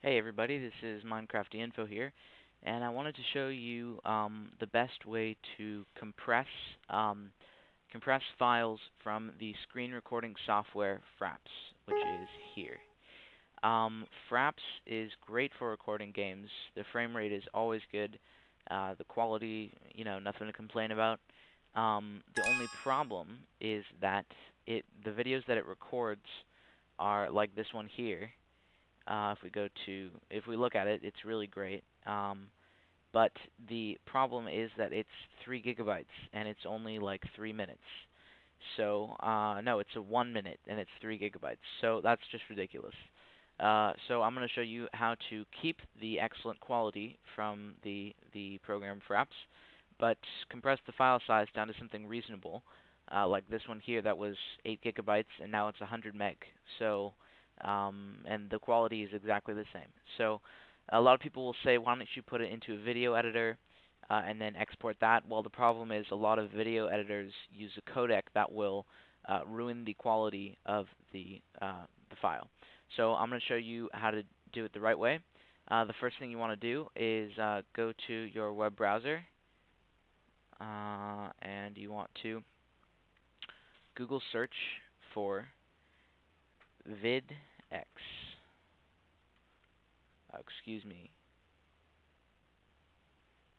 Hey everybody, this is Minecraft Info here, and I wanted to show you the best way to compress files from the screen recording software Fraps, which is here. Fraps is great for recording games. The frame rate is always good. The quality, nothing to complain about. The only problem is that the videos that it records are like this one here. If we look at it, it's really great. But the problem is that it's 3 gigabytes and it's only like 3 minutes. So, no, it's a 1 minute and it's 3 gigabytes. So that's just ridiculous. So I'm going to show you how to keep the excellent quality from the program Fraps, but compress the file size down to something reasonable, like this one here that was 8 gigabytes and now it's 100 meg. So, and the quality is exactly the same. So a lot of people will say, why don't you put it into a video editor and then export that? Well, the problem is a lot of video editors use a codec that will ruin the quality of the file. So I'm going to show you how to do it the right way. The first thing you want to do is go to your web browser, and you want to Google search for vidx. Excuse me,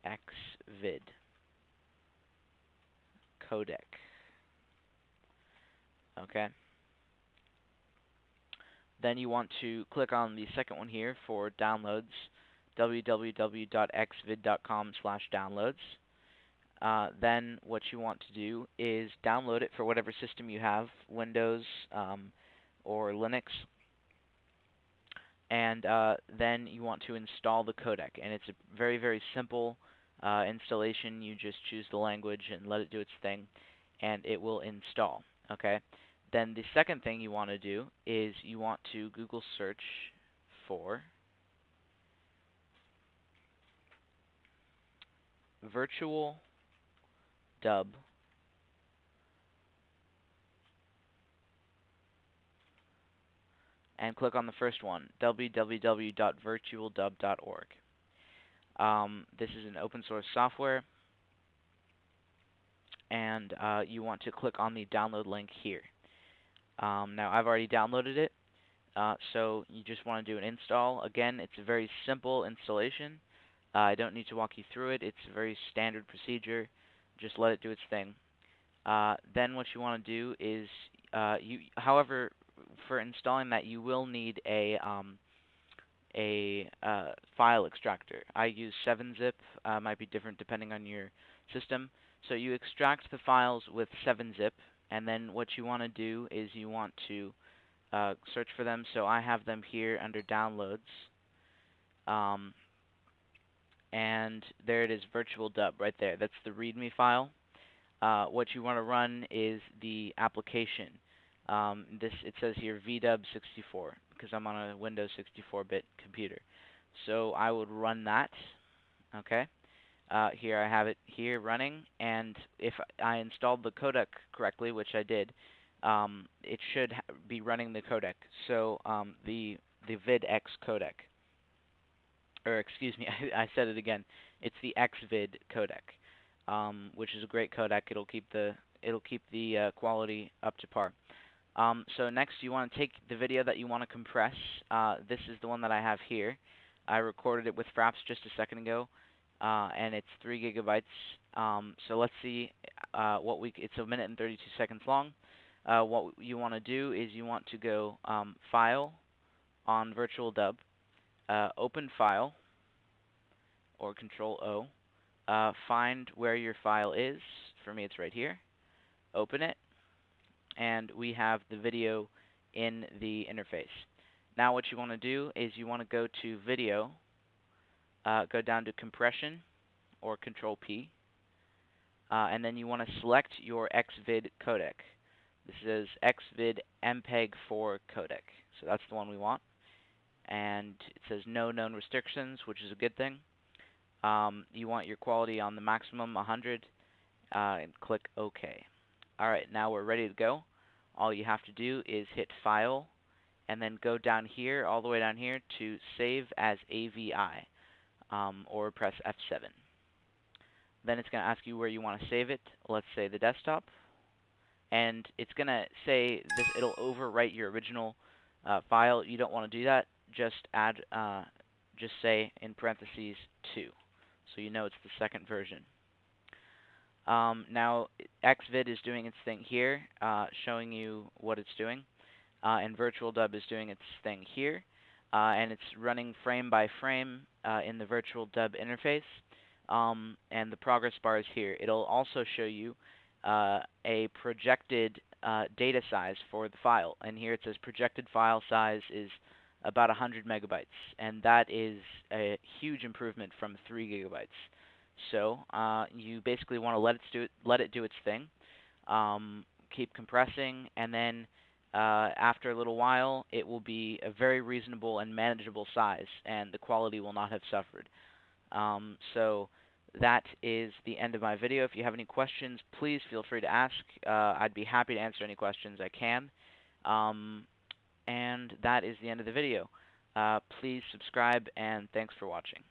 xvid codec. Okay. Then you want to click on the second one here for downloads, www.xvid.com/downloads. Then what you want to do is download it for whatever system you have, Windows or Linux. And then you want to install the codec. And it's a very, very simple installation. You just choose the language and let it do its thing, and it will install. Okay. Then the second thing you want to do is you want to Google search for virtual dub and click on the first one, www.virtualdub.org. This is an open source software, and you want to click on the download link here. Now I've already downloaded it, so you just want to do an install. Again, it's a very simple installation. I don't need to walk you through it. It's a very standard procedure. Just let it do its thing. Then what you want to do is, however, for installing that, you will need a file extractor. I use 7-zip. Might be different depending on your system. So you extract the files with 7-zip, and then what you want to do is you want to search for them. So I have them here under downloads. And there it is, virtual dub, right there. That's the README file. What you want to run is the application. It says here VDub64 because I'm on a Windows 64-bit computer. So I would run that. Okay. Here I have it here running, and if I installed the codec correctly, which I did, it should be running the codec. So the vidx codec. Or excuse me, I said it again. It's the xvid codec, which is a great codec. It'll keep the quality up to par. So next, you want to take the video that you want to compress. This is the one that I have here. I recorded it with Fraps just a second ago, and it's 3 gigabytes. So let's see it's a minute and 32 seconds long. What you want to do is you want to go File on Virtual Dub. Open file, or Control O, find where your file is. For me, it's right here. Open it, and we have the video in the interface. Now what you want to do is you want to go to Video, go down to Compression, or Control P, and then you want to select your xvid codec. This is xvid MPEG-4 codec, so that's the one we want. And it says no known restrictions, which is a good thing. You want your quality on the maximum 100, and click OK. Alright, now we're ready to go. All you have to do is hit File and then go down here, all the way down here, to Save as AVI, or press F7. Then it's going to ask you where you want to save it. Let's say the desktop. And it's going to say this. It'll overwrite your original file. You don't want to do that. Just say in parentheses 2, so you know it's the second version. Now, Xvid is doing its thing here, showing you what it's doing, and VirtualDub is doing its thing here, and it's running frame by frame in the VirtualDub interface, and the progress bar is here. It'll also show you a projected data size for the file, and here it says projected file size is about 100 megabytes, and that is a huge improvement from 3 gigabytes. So you basically want to let it do its thing, keep compressing, and then after a little while, it will be a very reasonable and manageable size, and the quality will not have suffered. So that is the end of my video. If you have any questions, please feel free to ask. I'd be happy to answer any questions I can. And that is the end of the video. Please subscribe, and thanks for watching.